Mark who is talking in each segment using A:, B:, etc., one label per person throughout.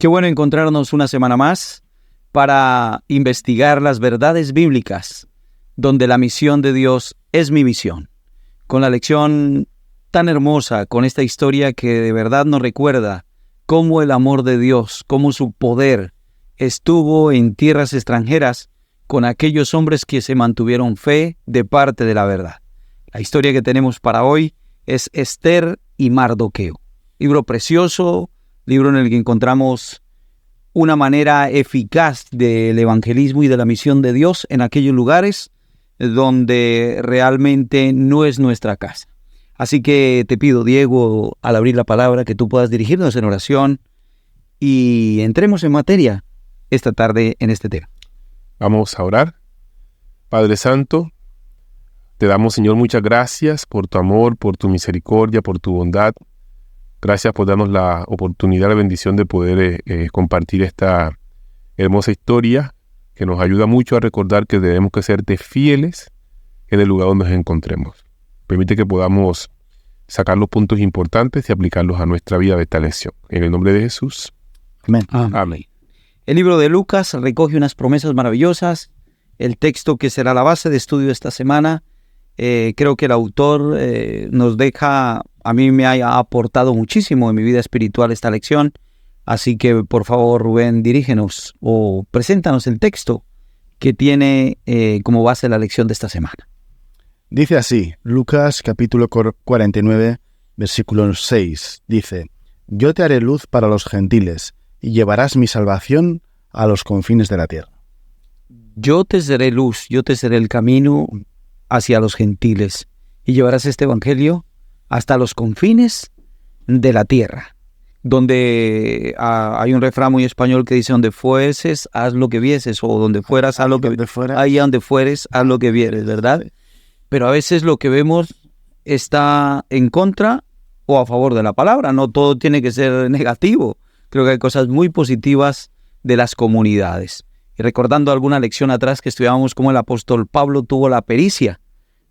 A: Qué bueno encontrarnos una semana más para investigar las verdades bíblicas, donde la misión de Dios es mi misión. Con la lección tan hermosa, con esta historia que de verdad nos recuerda cómo el amor de Dios, cómo su poder estuvo en tierras extranjeras con aquellos hombres que se mantuvieron fe de parte de la verdad. La historia que tenemos para hoy es Esther y Mardoqueo. Libro precioso, libro en el que encontramos una manera eficaz del evangelismo y de la misión de Dios en aquellos lugares donde realmente no es nuestra casa. Así que te pido, Diego, al abrir la palabra, que tú puedas dirigirnos en oración y entremos en materia esta tarde en este tema.
B: Vamos a orar. Padre Santo, te damos, Señor, muchas gracias por tu amor, por tu misericordia, por tu bondad. Gracias por darnos la oportunidad, la bendición de poder compartir esta hermosa historia que nos ayuda mucho a recordar que debemos que serte fieles en el lugar donde nos encontremos. Permite que podamos sacar los puntos importantes y aplicarlos a nuestra vida de esta lección. En el nombre de Jesús.
A: Amén.
B: Amén.
A: El libro de Lucas recoge unas promesas maravillosas. El texto que será la base de estudio esta semana, creo que el autor nos deja, a mí me ha aportado muchísimo en mi vida espiritual esta lección. Así que, por favor, Rubén, dirígenos o preséntanos el texto que tiene como base la lección de esta semana.
C: Dice así, Lucas capítulo 49, versículo 6, dice: Yo te haré luz para los gentiles, y llevarás mi salvación a los confines de la tierra.
A: Yo te seré luz, yo te seré el camino hacia los gentiles, y llevarás este evangelio hasta los confines de la tierra. Donde hay un refrán muy español que dice: donde fueses, haz lo que vieses, o donde fueras, haz lo que vieres. Ahí donde fueres, haz lo que vieres, ¿verdad? Pero a veces lo que vemos está en contra o a favor de la palabra. No todo tiene que ser negativo. Creo que hay cosas muy positivas de las comunidades. Y recordando alguna lección atrás que estudiábamos cómo el apóstol Pablo tuvo la pericia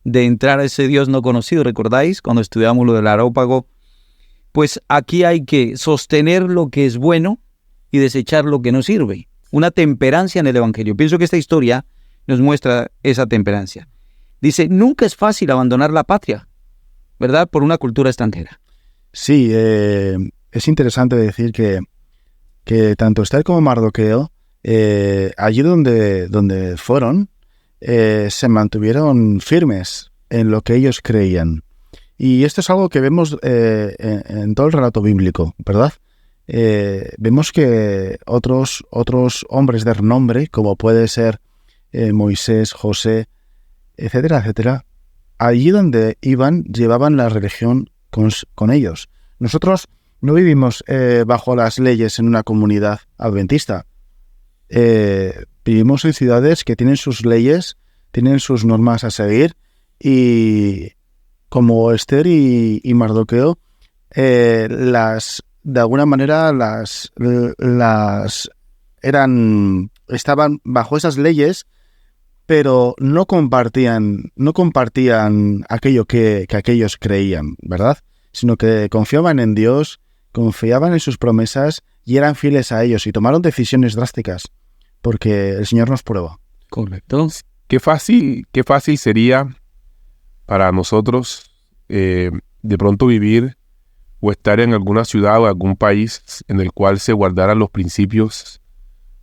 A: de entrar a ese Dios no conocido. ¿Recordáis? Cuando estudiamos lo del areópago. Pues aquí hay que sostener lo que es bueno y desechar lo que no sirve. Una temperancia en el evangelio. Pienso que esta historia nos muestra esa temperancia. Dice, nunca es fácil abandonar la patria, ¿verdad? Por una cultura extranjera.
C: Sí, es interesante decir que tanto Esther como Mardoqueo, allí donde fueron, se mantuvieron firmes en lo que ellos creían. Y esto es algo que vemos en todo el relato bíblico, ¿verdad? Vemos que otros hombres de renombre, como puede ser Moisés, José, etcétera, etcétera, allí donde iban, llevaban la religión con ellos. Nosotros no vivimos bajo las leyes en una comunidad adventista. Vivimos en ciudades que tienen sus leyes, tienen sus normas a seguir, y como Esther y Mardoqueo, de alguna manera estaban bajo esas leyes, pero no compartían aquello que aquellos creían, ¿verdad? Sino que confiaban en Dios, confiaban en sus promesas y eran fieles a ellos y tomaron decisiones drásticas, porque el Señor nos prueba.
A: Correcto.
B: Qué fácil sería para nosotros de pronto vivir o estar en alguna ciudad o algún país en el cual se guardaran los principios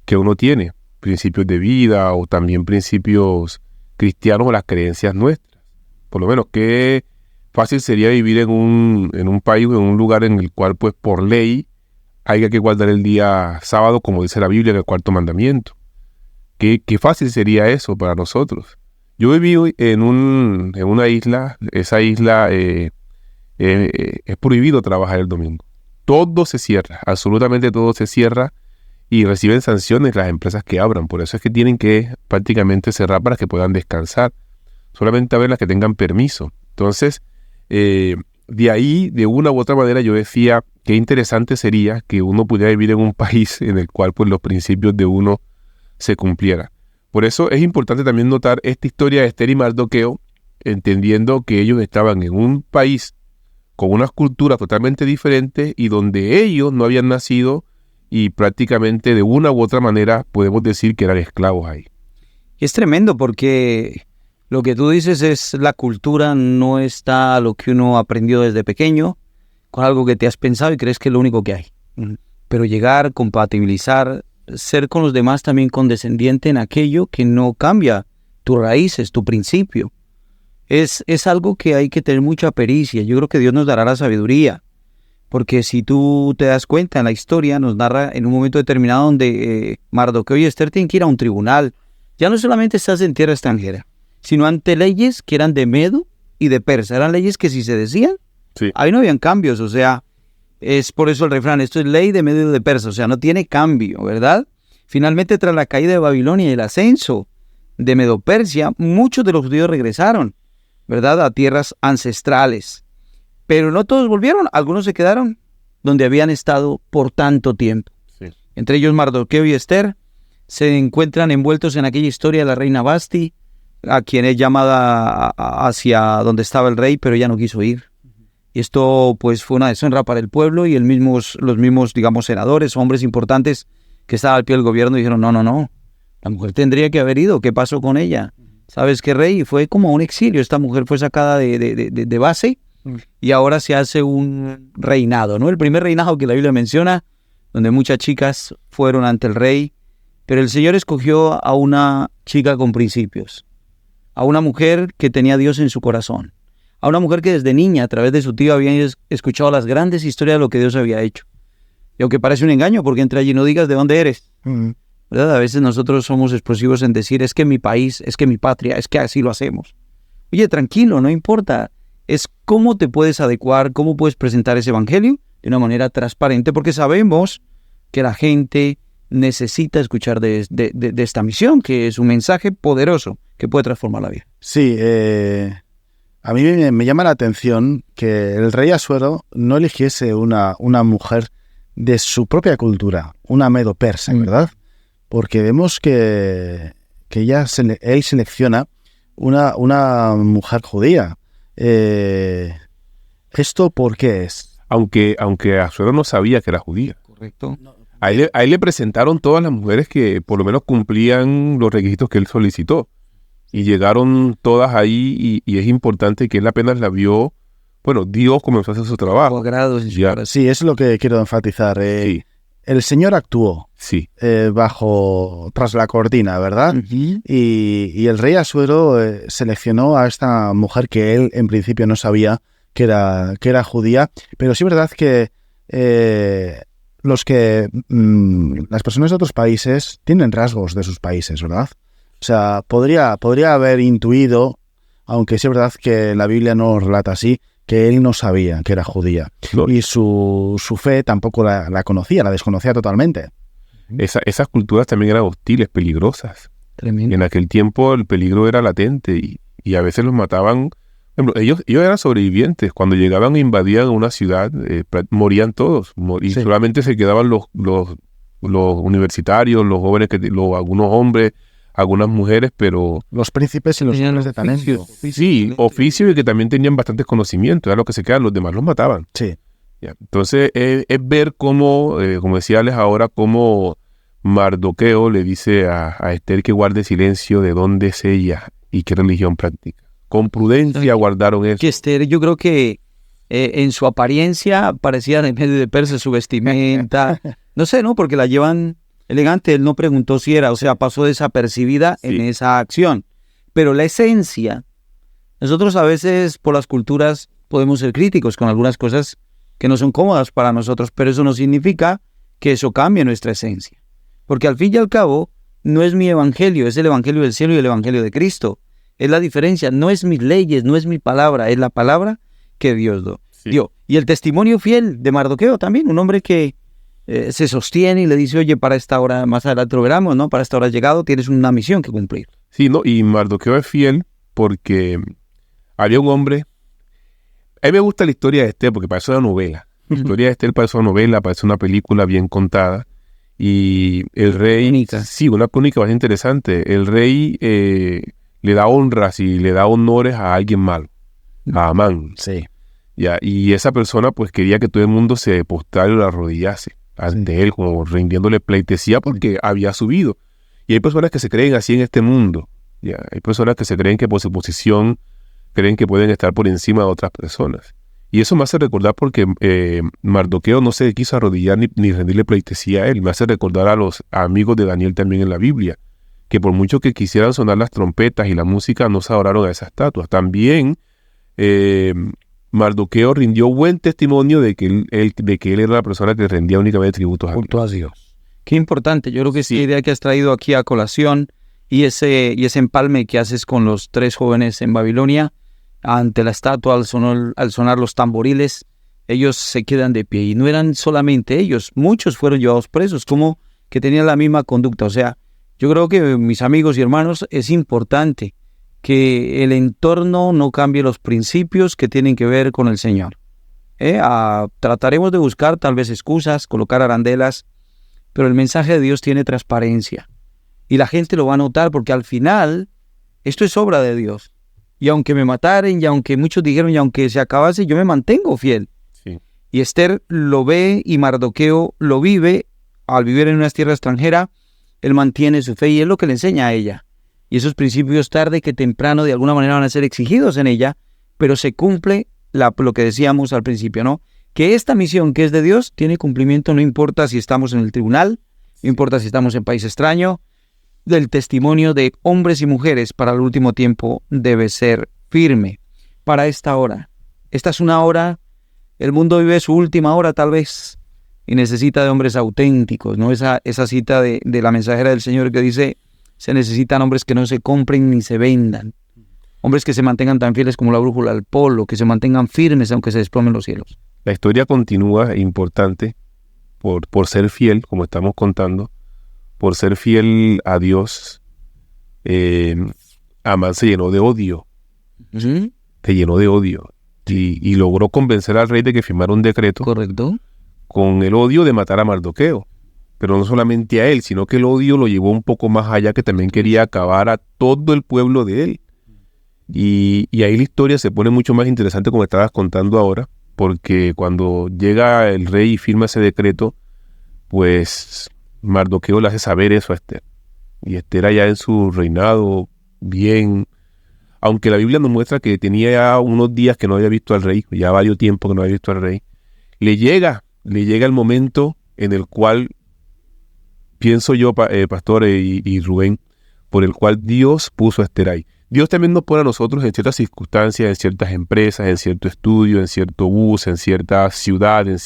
B: que uno tiene, principios de vida o también principios cristianos o las creencias nuestras. Por lo menos, qué fácil sería vivir en un país o en un lugar en el cual, pues, por ley, haya que guardar el día sábado, como dice la Biblia en el cuarto mandamiento. Qué fácil sería eso para nosotros. Yo viví en una isla. Esa isla es prohibido trabajar el domingo. Todo se cierra, absolutamente todo se cierra, y reciben sanciones las empresas que abran. Por eso es que tienen que prácticamente cerrar para que puedan descansar. Solamente a ver las que tengan permiso. Entonces, de ahí, de una u otra manera, yo decía, qué interesante sería que uno pudiera vivir en un país en el cual, pues, los principios de uno se cumplieran. Por eso es importante también notar esta historia de Esther y Mardoqueo, entendiendo que ellos estaban en un país con unas culturas totalmente diferentes y donde ellos no habían nacido y prácticamente de una u otra manera podemos decir que eran esclavos ahí.
A: Es tremendo porque lo que tú dices es la cultura, no está a lo que uno aprendió desde pequeño, con algo que te has pensado y crees que es lo único que hay. Pero llegar, compatibilizar, ser con los demás también condescendiente en aquello que no cambia tus raíces, tu principio. Es algo que hay que tener mucha pericia. Yo creo que Dios nos dará la sabiduría. Porque si tú te das cuenta en la historia, nos narra en un momento determinado donde Mardoqueo y Esther tienen que ir a un tribunal. Ya no solamente estás en tierra extranjera, sino ante leyes que eran de Medo y de Persa. Eran leyes que si se decían,
B: Sí.
A: ahí no habían cambios. O sea, es por eso el refrán, esto es ley de Medo y de Persa. O sea, no tiene cambio, ¿verdad? Finalmente, tras la caída de Babilonia y el ascenso de Medo-Persia, muchos de los judíos regresaron, ¿verdad?, a tierras ancestrales. Pero no todos volvieron, algunos se quedaron donde habían estado por tanto tiempo.
B: Sí.
A: Entre ellos Mardoqueo y Esther se encuentran envueltos en aquella historia de la reina Basti, a quien es llamada hacia donde estaba el rey, pero ella no quiso ir. Y esto pues fue una deshonra para el pueblo y los mismos, digamos, senadores, hombres importantes que estaban al pie del gobierno dijeron, no, la mujer tendría que haber ido, ¿qué pasó con ella? ¿Sabes qué, rey? Fue como un exilio, esta mujer fue sacada de base y ahora se hace un reinado, ¿no? El primer reinado que la Biblia menciona, donde muchas chicas fueron ante el rey, pero el Señor escogió a una chica con principios, a una mujer que tenía a Dios en su corazón, a una mujer que desde niña, a través de su tío, había escuchado las grandes historias de lo que Dios había hecho. Y aunque parece un engaño, porque entra allí no digas de dónde eres, ¿verdad? A veces nosotros somos explosivos en decir, es que mi país, es que mi patria, es que así lo hacemos. Oye, tranquilo, no importa. Es cómo te puedes adecuar, cómo puedes presentar ese evangelio de una manera transparente, porque sabemos que la gente necesita escuchar de esta misión, que es un mensaje poderoso que puede transformar la vida.
C: Sí, a mí me llama la atención que el rey Asuero no eligiese una mujer de su propia cultura, una medo-persa, ¿verdad? Porque vemos que él selecciona una mujer judía. ¿Esto por qué es?
B: Aunque Asuero no sabía que era judía.
A: Correcto.
B: A él le presentaron todas las mujeres que por lo menos cumplían los requisitos que él solicitó. Y llegaron todas ahí y es importante que él apenas la vio. Bueno, Dios comenzó a hacer su trabajo.
C: Sí, eso es lo que quiero enfatizar.
B: Sí.
C: El Señor actuó
B: Sí.
C: tras la cortina, ¿verdad? Y el rey Asuero seleccionó a esta mujer que él en principio no sabía que era judía, pero sí es verdad que las personas de otros países tienen rasgos de sus países, ¿verdad? O sea, podría haber intuido, aunque sí es verdad que la Biblia no relata así, que él no sabía que era judía.
B: No.
C: Y su fe tampoco la conocía, la desconocía totalmente.
B: Esas culturas también eran hostiles, peligrosas.
A: Tremendo.
B: En aquel tiempo el peligro era latente y a veces los mataban. Por ejemplo, ellos eran sobrevivientes. Cuando llegaban e invadían una ciudad, morían todos. Y
C: Sí.
B: solamente se quedaban los universitarios, los jóvenes, algunos hombres, algunas mujeres, pero
C: Los príncipes y los
A: Tenían
C: hombres de talento.
B: sí, oficio y que también tenían bastantes conocimientos. Era lo que se quedaban, los demás los mataban.
C: Sí.
B: Ya. Entonces, es ver cómo, como decía Alex ahora, cómo Mardoqueo le dice a Esther que guarde silencio de dónde es ella y qué religión practica. Con prudencia guardaron eso.
A: Que Esther, yo creo que en su apariencia parecía en medio de Persia, su vestimenta. No sé, ¿no? Porque la llevan elegante. Él no preguntó si era, o sea, pasó desapercibida
B: Sí.
A: en esa acción. Pero la esencia, nosotros a veces por las culturas podemos ser críticos con algunas cosas que no son cómodas para nosotros, pero eso no significa que eso cambie nuestra esencia. Porque al fin y al cabo, no es mi evangelio, es el evangelio del cielo y el evangelio de Cristo. Es la diferencia, no es mis leyes, no es mi palabra, es la palabra que Dios dio. Y el testimonio fiel de Mardoqueo también, un hombre que se sostiene y le dice, oye, para esta hora, más adelante lo veremos, ¿no? Para esta hora has llegado, tienes una misión que cumplir.
B: Sí, ¿no? Y Mardoqueo es fiel porque había un hombre. A mí me gusta la historia de Esther porque parece una novela. La historia de Esther parece una novela, parece una película bien contada. Y el rey...
A: Crónica.
B: Sí, una crónica bastante interesante. El rey le da honras y le da honores a alguien malo, a Amán.
C: Sí.
B: Ya, y esa persona pues quería que todo el mundo se postrara y lo arrodillase ante él, como rindiéndole pleitesía porque había subido. Y hay personas que se creen así en este mundo. ¿Ya? Hay personas que se creen que por su posición creen que pueden estar por encima de otras personas. Y eso me hace recordar porque Mardoqueo no se quiso arrodillar ni rendirle pleitesía a él. Me hace recordar a los amigos de Daniel también en la Biblia, que por mucho que quisieran sonar las trompetas y la música, no se adoraron a esa estatua. También Mardoqueo rindió buen testimonio de que él era la persona que rendía únicamente tributos
A: a Dios. Qué importante. Yo creo que esa idea que has traído aquí a colación y ese empalme que haces con los 3 jóvenes en Babilonia, ante la estatua, al sonar los tamboriles, ellos se quedan de pie. Y no eran solamente ellos, muchos fueron llevados presos, como que tenían la misma conducta. O sea, yo creo que, mis amigos y hermanos, es importante que el entorno no cambie los principios que tienen que ver con el Señor. Trataremos de buscar tal vez excusas, colocar arandelas, pero el mensaje de Dios tiene transparencia. Y la gente lo va a notar porque al final esto es obra de Dios. Y aunque me mataren, y aunque muchos dijeron, y aunque se acabase, yo me mantengo fiel.
B: Sí.
A: Y Esther lo ve y Mardoqueo lo vive. Al vivir en una tierra extranjera, él mantiene su fe y es lo que le enseña a ella. Y esos principios tarde que temprano de alguna manera van a ser exigidos en ella, pero se cumple lo que decíamos al principio, ¿no? Que esta misión que es de Dios tiene cumplimiento, no importa si estamos en el tribunal, no importa si estamos en país extraño. Del testimonio de hombres y mujeres para el último tiempo debe ser firme. Para esta hora, esta es una hora, el mundo vive su última hora tal vez, y necesita de hombres auténticos, ¿no? Esa cita de la mensajera del Señor que dice, se necesitan hombres que no se compren ni se vendan, hombres que se mantengan tan fieles como la brújula al polo, que se mantengan firmes aunque se desplomen los cielos.
B: La historia continúa importante por ser fiel, como estamos contando, por ser fiel a Dios. Amán se llenó de odio.
A: ¿Sí?
B: Se llenó de odio. Y logró convencer al rey de que firmara un decreto.
A: Correcto.
B: Con el odio de matar a Mardoqueo. Pero no solamente a él, sino que el odio lo llevó un poco más allá, que también quería acabar a todo el pueblo de él. Y ahí la historia se pone mucho más interesante, como estabas contando ahora, porque cuando llega el rey y firma ese decreto, pues Mardoqueo le hace saber eso a Esther. Y Esther allá en su reinado, bien, aunque la Biblia nos muestra que tenía ya unos días que no había visto al rey, ya varios tiempos que no había visto al rey, le llega el momento en el cual, pienso yo, pastor y Rubén, por el cual Dios puso a Esther ahí. Dios también nos pone a nosotros en ciertas circunstancias, en ciertas empresas, en cierto estudio, en cierto bus, en cierta ciudad, en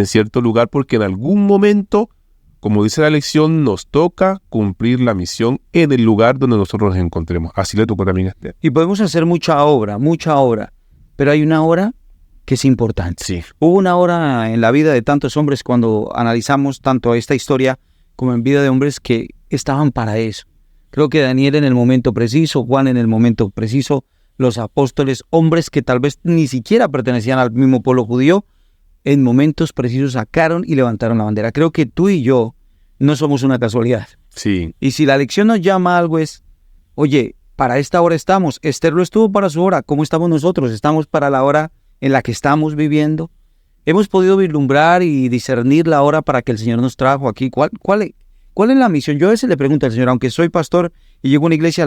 B: cierto lugar, porque en algún momento, como dice la lección, nos toca cumplir la misión en el lugar donde nosotros nos encontremos. Así le tocó también a Esther.
A: Y podemos hacer mucha obra, pero hay una hora que es importante.
B: Sí.
A: Hubo una hora en la vida de tantos hombres cuando analizamos tanto esta historia como en vida de hombres que estaban para eso. Creo que Daniel en el momento preciso, Juan en el momento preciso, los apóstoles, hombres que tal vez ni siquiera pertenecían al mismo pueblo judío, en momentos precisos sacaron y levantaron la bandera. Creo que tú y yo no somos una casualidad.
B: Sí.
A: Y si la lección nos llama a algo es, oye, para esta hora estamos. Esther lo estuvo para su hora. ¿Cómo estamos nosotros? ¿Estamos para la hora en la que estamos viviendo? ¿Hemos podido vislumbrar y discernir la hora para que el Señor nos trajo aquí? ¿Cuál es la misión? Yo a veces le pregunto al Señor, aunque soy pastor y llego a una iglesia,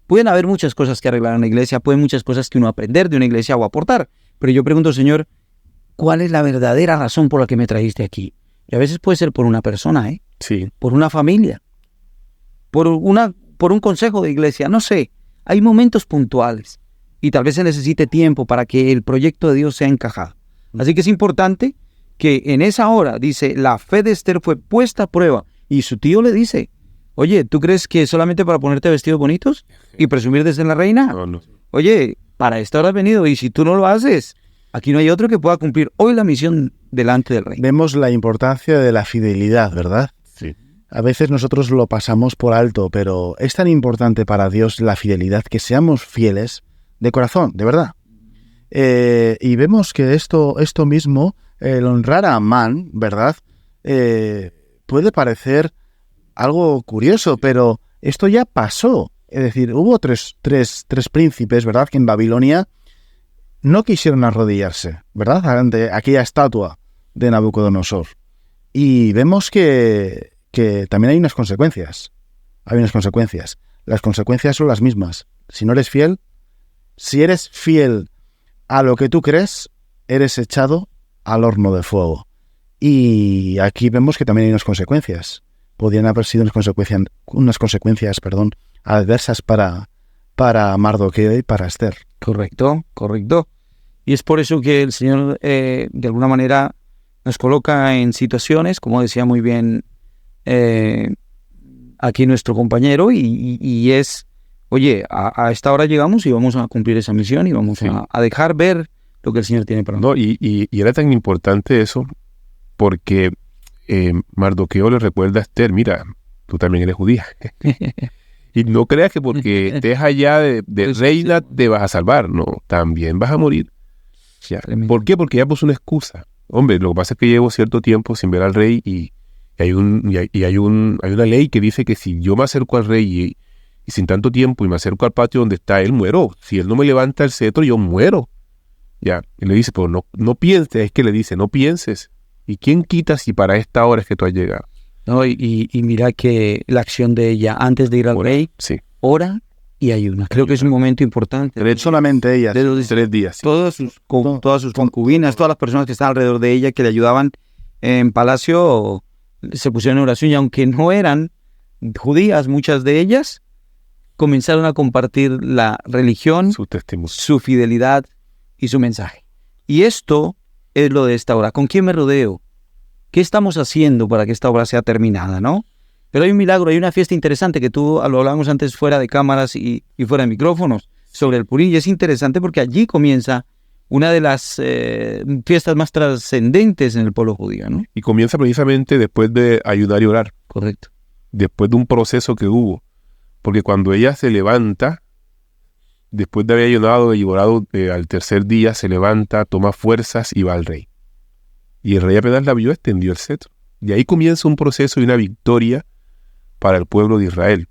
A: pueden haber muchas cosas que arreglar en la iglesia, pueden muchas cosas que uno aprender de una iglesia o aportar. Pero yo pregunto, Señor, ¿cuál es la verdadera razón por la que me trajiste aquí? Y a veces puede ser por una persona,
B: Sí.
A: por una familia, por un consejo de iglesia, no sé. Hay momentos puntuales y tal vez se necesite tiempo para que el proyecto de Dios sea encajado. Así que es importante que en esa hora, dice, la fe de Esther fue puesta a prueba y su tío le dice, oye, ¿tú crees que solamente para ponerte vestidos bonitos y presumir de ser la reina?
B: No.
A: Oye, para esta hora has venido y si tú no lo haces, aquí no hay otro que pueda cumplir hoy la misión delante del rey.
C: Vemos la importancia de la fidelidad, ¿verdad?
B: Sí.
C: A veces nosotros lo pasamos por alto, pero es tan importante para Dios la fidelidad que seamos fieles de corazón, de verdad. Y vemos que esto mismo, el honrar a Amán, ¿verdad? Puede parecer algo curioso, pero esto ya pasó. Es decir, hubo tres príncipes, ¿verdad? Que en Babilonia no quisieron arrodillarse, ¿verdad? Ante aquella estatua de Nabucodonosor. Y vemos que también hay unas consecuencias. Hay unas consecuencias. Las consecuencias son las mismas. Si no eres fiel, si eres fiel a lo que tú crees, eres echado al horno de fuego. Y aquí vemos que también hay unas consecuencias. Podrían haber sido unas consecuencias, adversas para Mardoqueo y para Esther.
A: Correcto. Y es por eso que el Señor, de alguna manera, nos coloca en situaciones, como decía muy bien aquí nuestro compañero, y es, oye, a esta hora llegamos y vamos a cumplir esa misión y vamos a dejar ver lo que el Señor tiene para nosotros.
B: No, y era tan importante eso porque Mardoqueo le recuerda a Esther, mira, tú también eres judía. Y no creas que porque estés allá de reina te vas a salvar, no, también vas a morir. Ya. ¿Por qué? Porque ella puso una excusa. Hombre, lo que pasa es que llevo cierto tiempo sin ver al rey y hay una ley que dice que si yo me acerco al rey y sin tanto tiempo y me acerco al patio donde está él, muero. Si él no me levanta el cetro, yo muero. Ya. Y le dice, pero no pienses, es que le dice, no pienses. ¿Y quién quita si para esta hora es que tú has llegado?
A: No, y mira que la acción de ella antes de ir al rey, ora y ayuna. Creo que es un momento importante.
C: Solamente ella.
B: 3 días. Sí.
A: Todas sus concubinas, todas las personas que están alrededor de ella, que le ayudaban en palacio, se pusieron en oración. Y aunque no eran judías, muchas de ellas comenzaron a compartir la religión,
B: Su testimonio,
A: su fidelidad y su mensaje. Y esto es lo de esta hora. ¿Con quién me rodeo? ¿Qué estamos haciendo para que esta obra sea terminada, no? Pero hay un milagro, hay una fiesta interesante que lo hablamos antes fuera de cámaras y fuera de micrófonos sobre el Purim, y es interesante porque allí comienza una de las fiestas más trascendentes en el pueblo judío, ¿no?
B: Y comienza precisamente después de ayudar y orar.
A: Correcto.
B: Después de un proceso que hubo. Porque cuando ella se levanta, después de haber ayunado y orado al tercer día, se levanta, toma fuerzas y va al rey. Y el rey apenas la vio, extendió el cetro. Y ahí comienza un proceso y una victoria para el pueblo de Israel.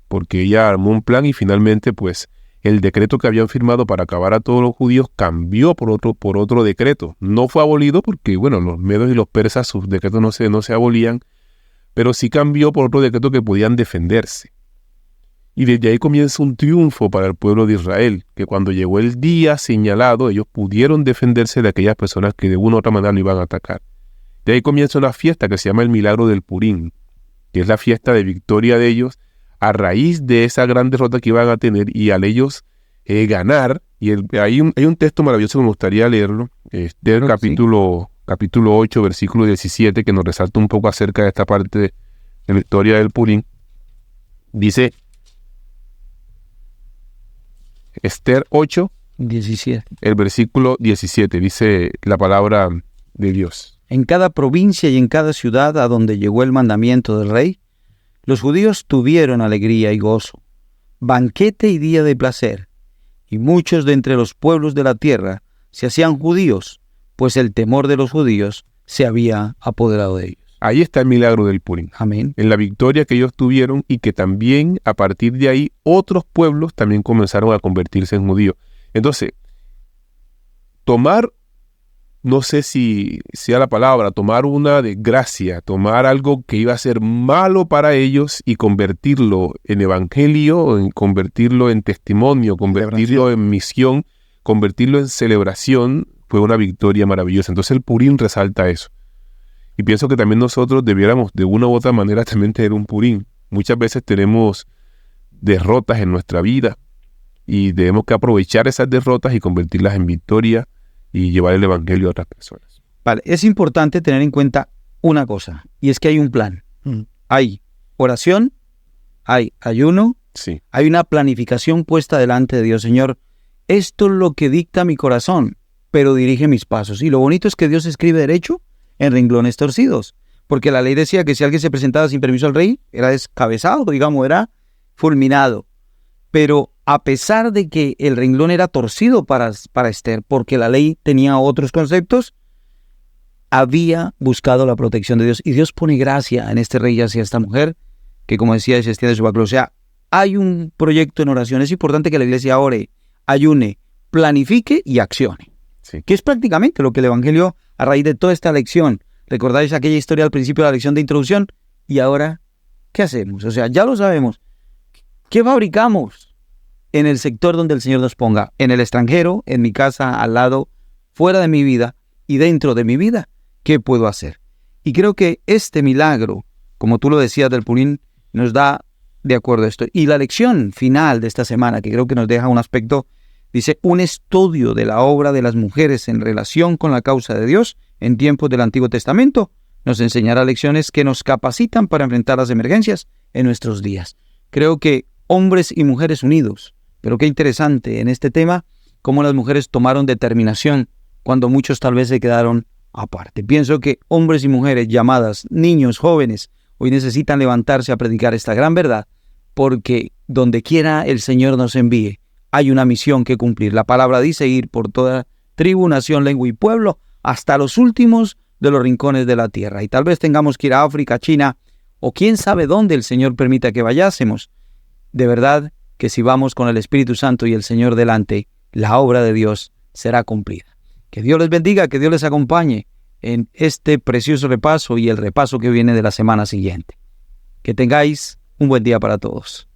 B: Porque ella armó un plan y finalmente, pues, el decreto que habían firmado para acabar a todos los judíos cambió por otro decreto. No fue abolido porque, bueno, los medos y los persas, sus decretos no se abolían, pero sí cambió por otro decreto que podían defenderse. Y desde ahí comienza un triunfo para el pueblo de Israel, que cuando llegó el día señalado, ellos pudieron defenderse de aquellas personas que de una u otra manera lo iban a atacar. De ahí comienza una fiesta que se llama el Milagro del Purim, que es la fiesta de victoria de ellos a raíz de esa gran derrota que iban a tener y al ellos ganar. Y hay un texto maravilloso que me gustaría leerlo, del capítulo 8, versículo 17, que nos resalta un poco acerca de esta parte de la historia del Purim. Dice Esther 8,
A: 17.
B: El versículo 17, dice la palabra de Dios.
A: En cada provincia y en cada ciudad a donde llegó el mandamiento del rey, los judíos tuvieron alegría y gozo, banquete y día de placer, y muchos de entre los pueblos de la tierra se hacían judíos, pues el temor de los judíos se había apoderado de ellos.
B: Ahí está el milagro del Purim.
A: Amén.
B: En la victoria que ellos tuvieron y que también a partir de ahí otros pueblos también comenzaron a convertirse en judíos. Entonces, tomar, no sé si sea la palabra, tomar una desgracia, tomar algo que iba a ser malo para ellos y convertirlo en evangelio, convertirlo en testimonio, convertirlo en misión, convertirlo en celebración, fue una victoria maravillosa. Entonces el Purim resalta eso. Y pienso que también nosotros debiéramos de una u otra manera también tener un Purim. Muchas veces tenemos derrotas en nuestra vida y debemos que aprovechar esas derrotas y convertirlas en victoria y llevar el evangelio a otras personas.
A: Vale, es importante tener en cuenta una cosa, y es que hay un plan. Hay oración, hay ayuno,
B: sí,
A: hay una planificación puesta delante de Dios. Señor, esto es lo que dicta mi corazón, pero dirige mis pasos. Y lo bonito es que Dios escribe derecho en renglones torcidos, porque la ley decía que si alguien se presentaba sin permiso al rey, era descabezado, digamos, era fulminado. Pero a pesar de que el renglón era torcido para Esther, porque la ley tenía otros conceptos, había buscado la protección de Dios, y Dios pone gracia en este rey hacia esta mujer, que como decía, se extiende su baclo. O sea, hay un proyecto en oración. Es importante que la iglesia ore, ayune, planifique y accione.
B: Sí.
A: Que es prácticamente lo que el Evangelio, a raíz de toda esta lección, ¿Recordáis aquella historia al principio de la lección de introducción? Y ahora, ¿qué hacemos? O sea, ya lo sabemos. ¿Qué fabricamos en el sector donde el Señor nos ponga? En el extranjero, en mi casa, al lado, fuera de mi vida y dentro de mi vida. ¿Qué puedo hacer? Y creo que este milagro, como tú lo decías del Purín, nos da de acuerdo a esto. Y la lección final de esta semana, que creo que nos deja un aspecto, dice, un estudio de la obra de las mujeres en relación con la causa de Dios en tiempos del Antiguo Testamento nos enseñará lecciones que nos capacitan para enfrentar las emergencias en nuestros días. Creo que hombres y mujeres unidos, pero qué interesante en este tema, cómo las mujeres tomaron determinación cuando muchos tal vez se quedaron aparte. Pienso que hombres y mujeres llamadas, niños, jóvenes, hoy necesitan levantarse a predicar esta gran verdad, porque donde quiera el Señor nos envíe, hay una misión que cumplir. La palabra dice ir por toda tribu, nación, lengua y pueblo, hasta los últimos de los rincones de la tierra. Y tal vez tengamos que ir a África, China, o quién sabe dónde el Señor permita que vayásemos. De verdad que si vamos con el Espíritu Santo y el Señor delante, la obra de Dios será cumplida. Que Dios les bendiga, que Dios les acompañe en este precioso repaso y el repaso que viene de la semana siguiente. Que tengáis un buen día para todos.